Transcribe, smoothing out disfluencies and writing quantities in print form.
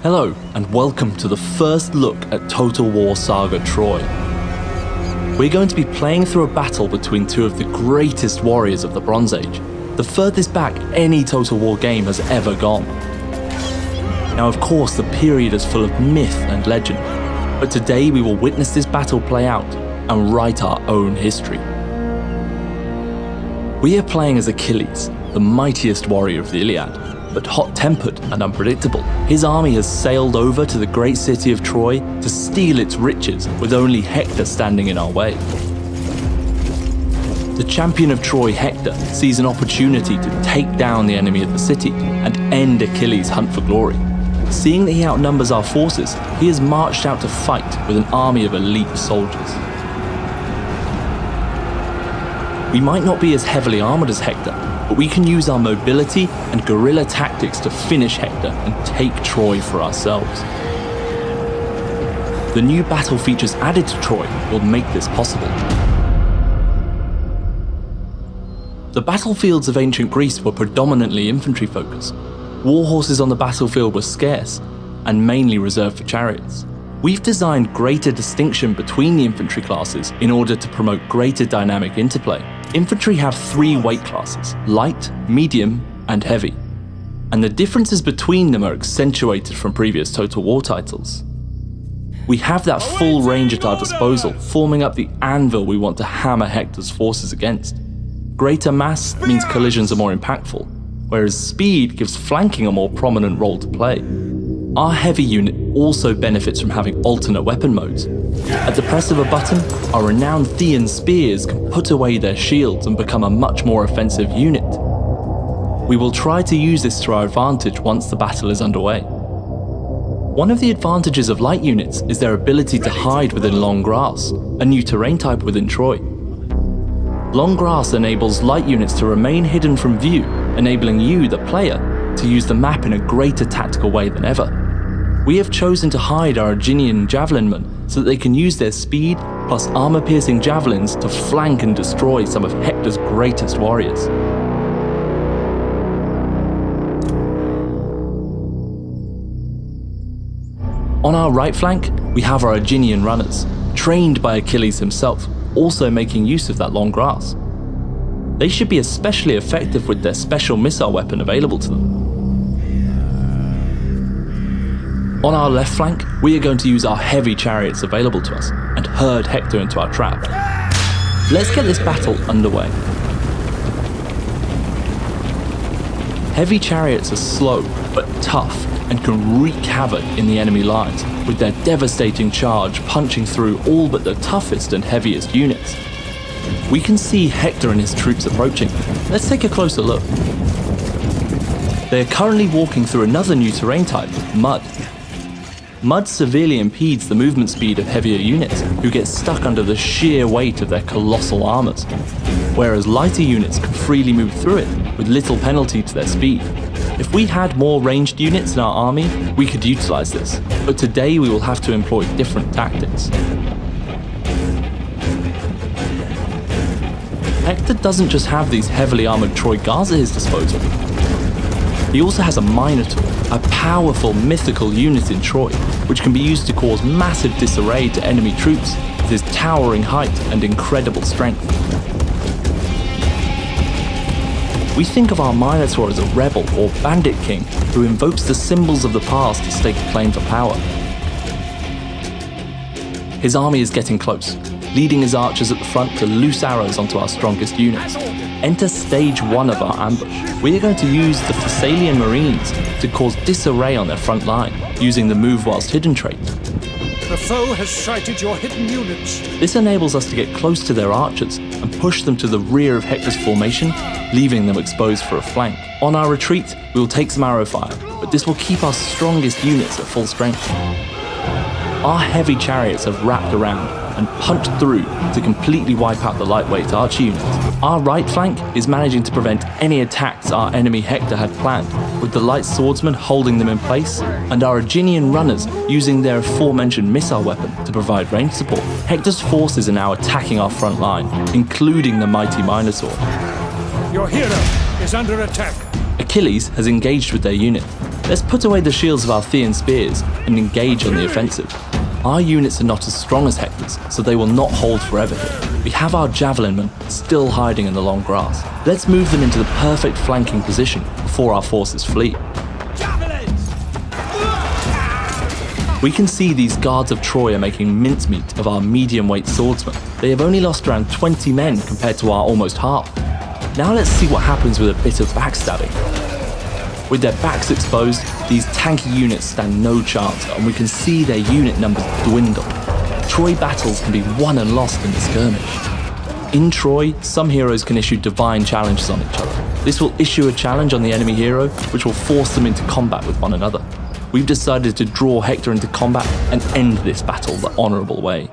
Hello, and welcome to the first look at Total War Saga Troy. We're going to be playing through a battle between two of the greatest warriors of the Bronze Age, the furthest back any Total War game has ever gone. Now, of course, the period is full of myth and legend, but today we will witness this battle play out and write our own history. We are playing as Achilles, the mightiest warrior of the Iliad. But hot-tempered and unpredictable, his army has sailed over to the great city of Troy to steal its riches with only Hector standing in our way. The champion of Troy, Hector, sees an opportunity to take down the enemy of the city and end Achilles' hunt for glory. Seeing that he outnumbers our forces, he has marched out to fight with an army of elite soldiers. We might not be as heavily armored as Hector, but we can use our mobility and guerrilla tactics to finish Hector and take Troy for ourselves. The new battle features added to Troy will make this possible. The battlefields of ancient Greece were predominantly infantry focused. War horses on the battlefield were scarce and mainly reserved for chariots. We've designed greater distinction between the infantry classes in order to promote greater dynamic interplay. Infantry have 3 weight classes: light, medium, and heavy. And the differences between them are accentuated from previous Total War titles. We have that full range at our disposal, forming up the anvil we want to hammer Hector's forces against. Greater mass means collisions are more impactful, whereas speed gives flanking a more prominent role to play. Our heavy unit also benefits from having alternate weapon modes. At the press of a button, our renowned Thean spears can put away their shields and become a much more offensive unit. We will try to use this to our advantage once the battle is underway. One of the advantages of light units is their ability to hide within long grass, a new terrain type within Troy. Long grass enables light units to remain hidden from view, enabling you, the player, to use the map in a greater tactical way than ever. We have chosen to hide our Aegean javelinmen so that they can use their speed plus armor-piercing javelins to flank and destroy some of Hector's greatest warriors. On our right flank, we have our Aegean runners, trained by Achilles himself, also making use of that long grass. They should be especially effective with their special missile weapon available to them. On our left flank, we are going to use our heavy chariots available to us and herd Hector into our trap. Let's get this battle underway. Heavy chariots are slow but tough and can wreak havoc in the enemy lines with their devastating charge punching through all but the toughest and heaviest units. We can see Hector and his troops approaching. Let's take a closer look. They are currently walking through another new terrain type, mud. Mud severely impedes the movement speed of heavier units, who get stuck under the sheer weight of their colossal armors, whereas lighter units can freely move through it with little penalty to their speed. If we had more ranged units in our army, we could utilize this, but today we will have to employ different tactics. Hector doesn't just have these heavily armored Troy guards at his disposal. He also has a Minotaur, a powerful mythical unit in Troy, which can be used to cause massive disarray to enemy troops with his towering height and incredible strength. We think of our Minotaur as a rebel or bandit king who invokes the symbols of the past to stake a claim for power. His army is getting close, leading his archers at the front to loose arrows onto our strongest units. Enter stage 1 of our ambush. We are going to use the Thessalian Marines to cause disarray on their front line, using the move whilst hidden trait. The foe has sighted your hidden units. This enables us to get close to their archers and push them to the rear of Hector's formation, leaving them exposed for a flank. On our retreat, we will take some arrow fire, but this will keep our strongest units at full strength. Our heavy chariots have wrapped around and punched through to completely wipe out the lightweight archer unit. Our right flank is managing to prevent any attacks our enemy Hector had planned, with the light swordsmen holding them in place, and our Aegean runners using their aforementioned missile weapon to provide range support. Hector's forces are now attacking our front line, including the mighty Minotaur. Your hero is under attack. Achilles has engaged with their unit. Let's put away the shields of our Thean spears and engage on the offensive. Our units are not as strong as Hector's, so they will not hold forever here. We have our javelin men still hiding in the long grass. Let's move them into the perfect flanking position before our forces flee. We can see these guards of Troy are making mincemeat of our medium-weight swordsmen. They have only lost around 20 men compared to our almost half. Now let's see what happens with a bit of backstabbing. With their backs exposed, these tanky units stand no chance, and we can see their unit numbers dwindle. Troy battles can be won and lost in the skirmish. In Troy, some heroes can issue divine challenges on each other. This will issue a challenge on the enemy hero, which will force them into combat with one another. We've decided to draw Hector into combat and end this battle the honourable way.